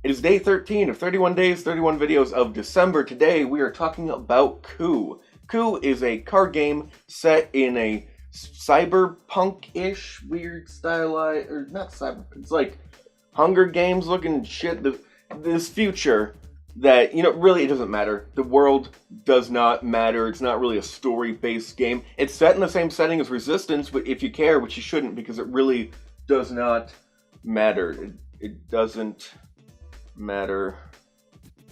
It is day 13 of 31 days, 31 videos of December. Today we are talking about Coup. Coup is a card game set in a cyberpunk-ish, weird style, or not cyber, it's like Hunger Games looking shit. This future that, really it doesn't matter. The world does not matter. It's not really a story-based game. It's set in the same setting as Resistance, but if you care, which you shouldn't, because it really does not matter. It doesn't matter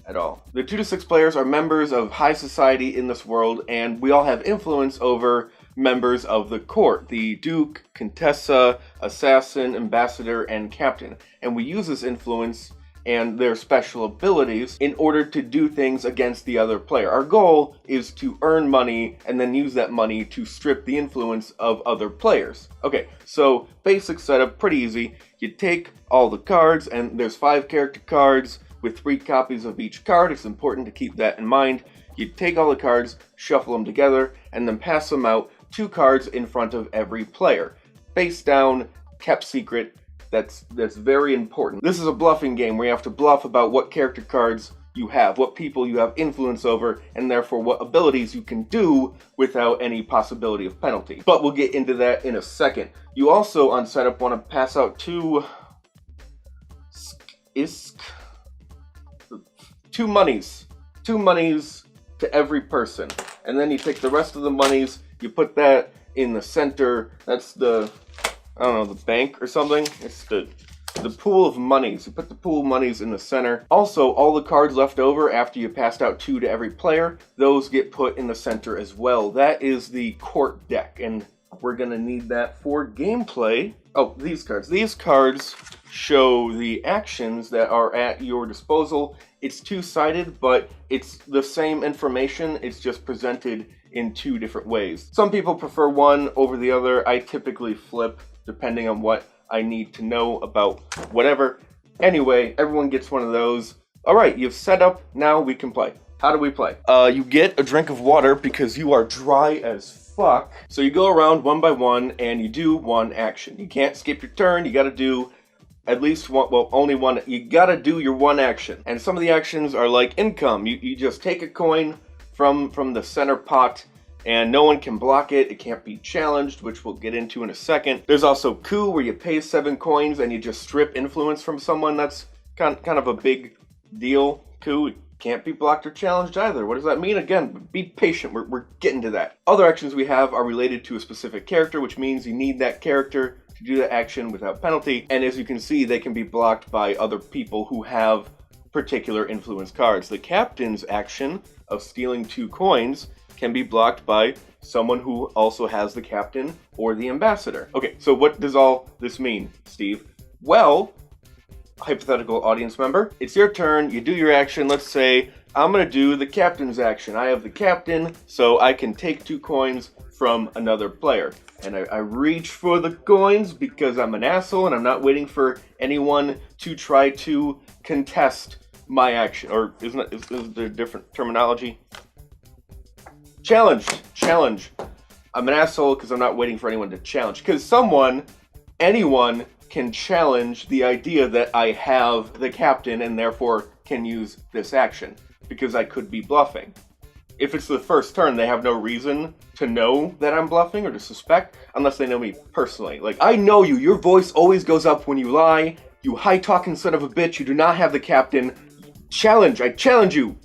at all. The 2 to 6 players are members of high society in this world, and we all have influence over members of the court: the Duke, Contessa, Assassin, Ambassador, and Captain. And we use this influence and their special abilities in order to do things against the other player. Our goal is to earn money and then use that money to strip the influence of other players. Okay, so basic setup, pretty easy. You take all the cards, and there's 5 character cards with 3 copies of each card. It's important to keep that in mind. You take all the cards, shuffle them together, and then pass them out, 2 cards in front of every player. Face down, kept secret. That's very important. This is a bluffing game where you have to bluff about what character cards you have, what people you have influence over, and therefore what abilities you can do without any possibility of penalty. But we'll get into that in a second. You also, on setup, want to pass out 2 monies. 2 monies to every person. And then you take the rest of the monies, you put that in the center. That's the, I don't know, the bank or something. It's the pool of monies. You put the pool of monies in the center. Also, all the cards left over after you passed out 2 to every player, those get put in the center as well. That is the court deck, and we're gonna need that for gameplay. Oh, these cards. These cards show the actions that are at your disposal. It's 2-sided, but it's the same information. It's just presented in 2 different ways. Some people prefer one over the other. I typically flip, depending on what I need to know about whatever. Anyway, everyone gets one of those. All right, you've set up, now we can play. How do we play? You get a drink of water because you are dry as fuck. So you go around one by one and you do one action. You can't skip your turn, you gotta do at least one, well, only one. You gotta do your one action. And some of the actions are like income. You just take a coin from the center pot, and no one can block it. It can't be challenged, which we'll get into in a second. There's also Coup, where you pay 7 coins and you just strip influence from someone. That's kind of a big deal. Coup can't be blocked or challenged either. What does that mean? Again, be patient. We're getting to that. Other actions we have are related to a specific character, which means you need that character to do the action without penalty. And as you can see, they can be blocked by other people who have particular influence cards. The captain's action of stealing 2 coins can be blocked by someone who also has the captain or the ambassador. Okay, so what does all this mean, Steve? Well, hypothetical audience member, it's your turn, you do your action. Let's say I'm gonna do the captain's action. I have the captain, so I can take 2 coins from another player. And I reach for the coins because I'm an asshole and I'm not waiting for anyone to try to contest my action. Or is there a different terminology? Challenge. I'm an asshole because I'm not waiting for anyone to challenge. Because anyone can challenge the idea that I have the captain and therefore can use this action. Because I could be bluffing. If it's the first turn, they have no reason to know that I'm bluffing or to suspect, unless they know me personally. Like, I know you. Your voice always goes up when you lie. You high-talking son of a bitch. You do not have the captain. Challenge. I challenge you.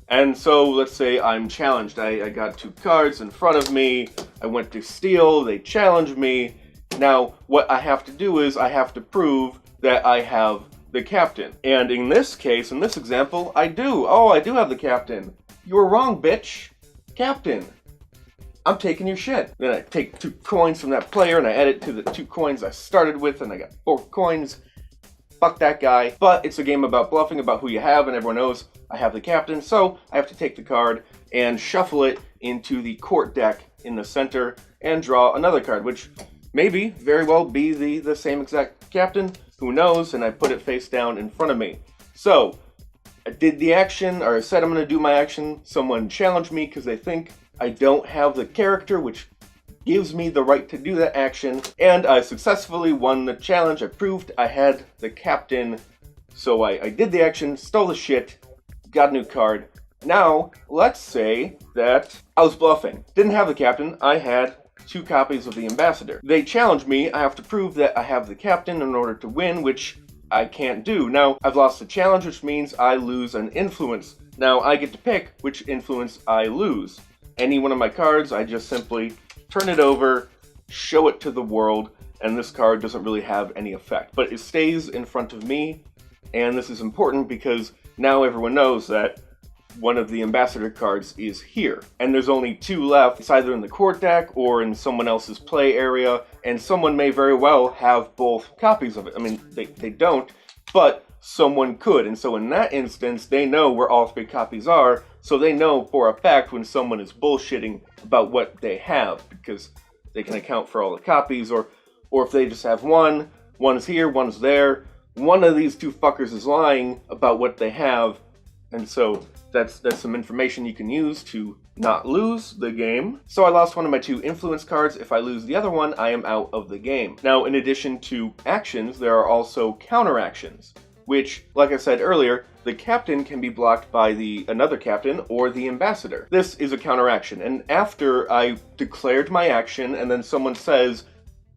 And so, let's say I'm challenged. I got 2 cards in front of me. I went to steal. They challenged me. Now, what I have to do is I have to prove that I have the captain. And in this case, in this example, I do. Oh, I do have the captain. You were wrong, bitch. Captain. I'm taking your shit. Then I take 2 coins from that player and I add it to the 2 coins I started with, and I got 4 coins. Fuck that guy. But it's a game about bluffing, about who you have, and everyone knows I have the captain, so I have to take the card and shuffle it into the court deck in the center and draw another card, which maybe very well be the same exact captain. Who knows? And I put it face down in front of me. So I did the action, or I said I'm going to do my action. Someone challenged me because they think I don't have the character, which gives me the right to do that action. And I successfully won the challenge. I proved I had the captain. So I did the action, stole the shit, got a new card. Now, let's say that I was bluffing. Didn't have the captain, I had 2 copies of the ambassador. They challenge me, I have to prove that I have the captain in order to win, which I can't do. Now, I've lost the challenge, which means I lose an influence. Now, I get to pick which influence I lose. Any one of my cards, I just simply turn it over, show it to the world, and this card doesn't really have any effect. But it stays in front of me, and this is important because now everyone knows that one of the ambassador cards is here. And there's only 2 left. It's either in the court deck or in someone else's play area, and someone may very well have both copies of it. I mean, they don't, but someone could. And so in that instance, they know where all 3 copies are, so they know for a fact when someone is bullshitting about what they have, because they can account for all the copies, or if they just have one's here, one's there, one of these 2 fuckers is lying about what they have, and so that's some information you can use to not lose the game. So I lost one of my 2 influence cards. If I lose the other one, I am out of the game. Now, in addition to actions, there are also counteractions, which, like I said earlier, the captain can be blocked by another captain or the ambassador. This is a counteraction, and after I declared my action and then someone says,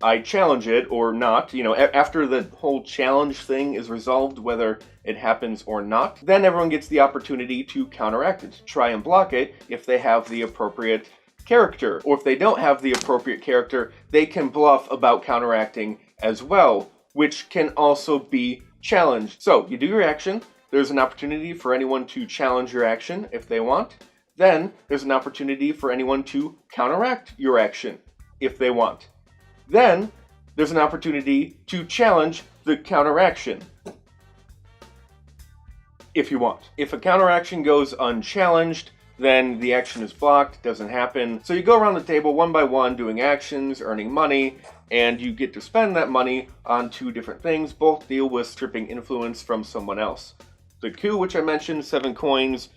I challenge it or not, after the whole challenge thing is resolved, whether it happens or not, then everyone gets the opportunity to counteract it, to try and block it if they have the appropriate character. Or if they don't have the appropriate character, they can bluff about counteracting as well, which can also be challenged. So, you do your action, there's an opportunity for anyone to challenge your action if they want. Then, there's an opportunity for anyone to counteract your action if they want. Then, there's an opportunity to challenge the counteraction if you want. If a counteraction goes unchallenged, then the action is blocked, doesn't happen. So you go around the table one by one doing actions, earning money, and you get to spend that money on 2 different things. Both deal with stripping influence from someone else. The coup, which I mentioned, 7 coins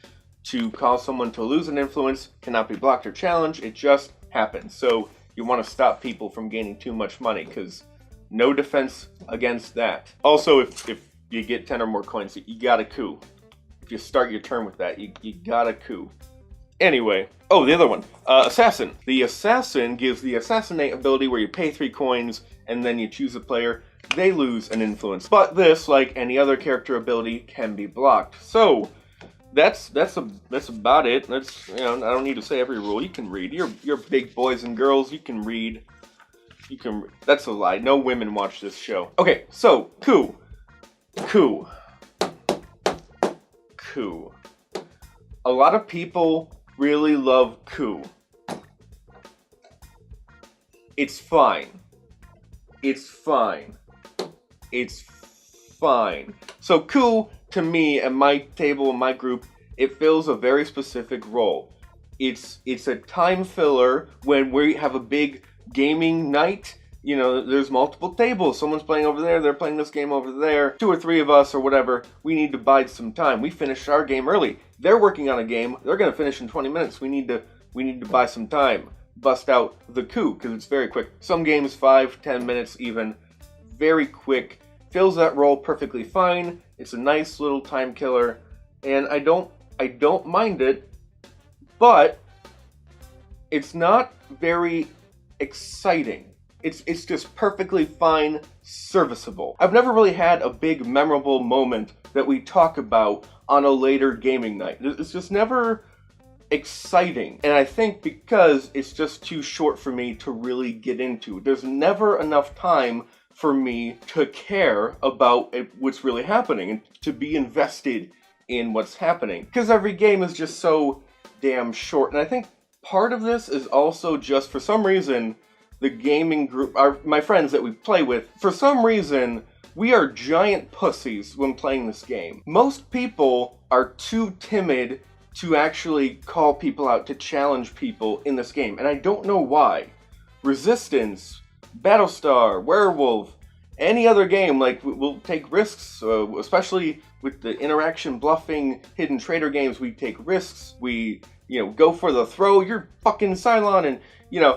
to cause someone to lose an influence, cannot be blocked or challenged, it just happens. So you want to stop people from gaining too much money, because no defense against that. Also, if you get 10 or more coins, you got a coup. If you start your turn with that, you got a coup. Anyway, the other one, Assassin. The Assassin gives the Assassinate ability where you pay 3 coins and then you choose a player. They lose an influence. But this, like any other character ability, can be blocked. So, that's about it. That's, I don't need to say every rule. You can read. You're big boys and girls. You can read. That's a lie. No women watch this show. Okay, so Coup. A lot of people really love Coup. It's fine. So Coup, to me, and my table and my group, it fills a very specific role. It's a time filler when we have a big gaming night. There's multiple tables. Someone's playing over there, they're playing this game over there. 2 or 3 of us or whatever, we need to bide some time. We finished our game early. They're working on a game. They're going to finish in 20 minutes. We need to buy some time. Bust out the Coup, because it's very quick. Some games, 5-10 minutes even. Very quick. Fills that role perfectly fine. It's a nice little time killer. And I don't mind it, but it's not very exciting. It's just perfectly fine, serviceable. I've never really had a big memorable moment that we talk about on a later gaming night. It's just never exciting. And I think because it's just too short for me to really get into. There's never enough time for me to care about what's really happening and to be invested in what's happening. Because every game is just so damn short. And I think part of this is also just, for some reason, the gaming group, my friends that we play with, for some reason, we are giant pussies when playing this game. Most people are too timid to actually call people out, to challenge people in this game, and I don't know why. Resistance, Battlestar, Werewolf, any other game, like, we'll take risks, especially with the interaction, bluffing, hidden trader games, we take risks, we, go for the throw, you're fucking Cylon, and,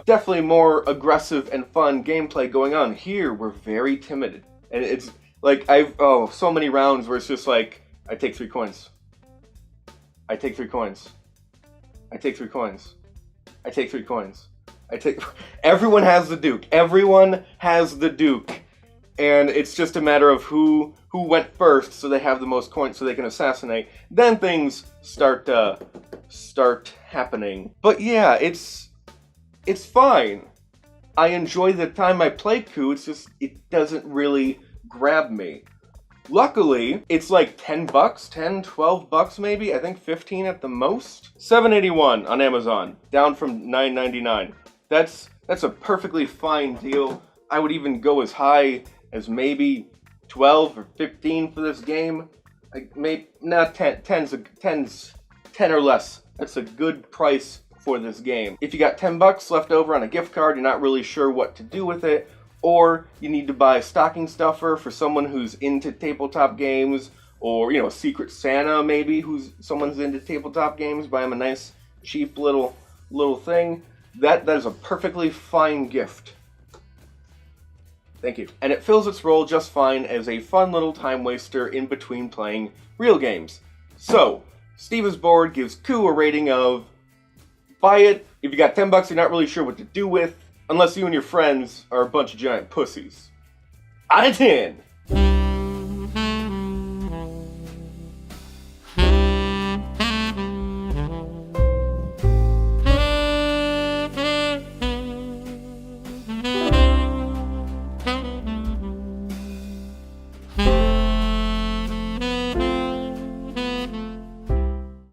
definitely more aggressive and fun gameplay going on. Here, we're very timid, and Like, so many rounds where it's just like, I take 3 coins. I take 3 coins. I take 3 coins. I take 3 coins. Everyone has the Duke. Everyone has the Duke. And it's just a matter of who went first, so they have the most coins so they can assassinate. Then things start happening. But yeah, it's fine. I enjoy the time I play Coup, it's just, it doesn't really grab me. Luckily, it's like $10, 10, 12 bucks maybe, I think 15 at the most. $7.81 on Amazon, down from $9.99. That's a perfectly fine deal. I would even go as high as maybe 12 or 15 for this game. Maybe not 10 or less. That's a good price for this game. If you got $10 left over on a gift card, you're not really sure what to do with it, or you need to buy a stocking stuffer for someone who's into tabletop games, or, you know, Secret Santa maybe, someone's into tabletop games, buy them a nice, cheap little thing. That is a perfectly fine gift. Thank you. And it fills its role just fine as a fun little time waster in between playing real games. So, Steve is Bored gives Coup a rating of, buy it. If you got $10 you're not really sure what to do with, unless you and your friends are a bunch of giant pussies. Out of 10!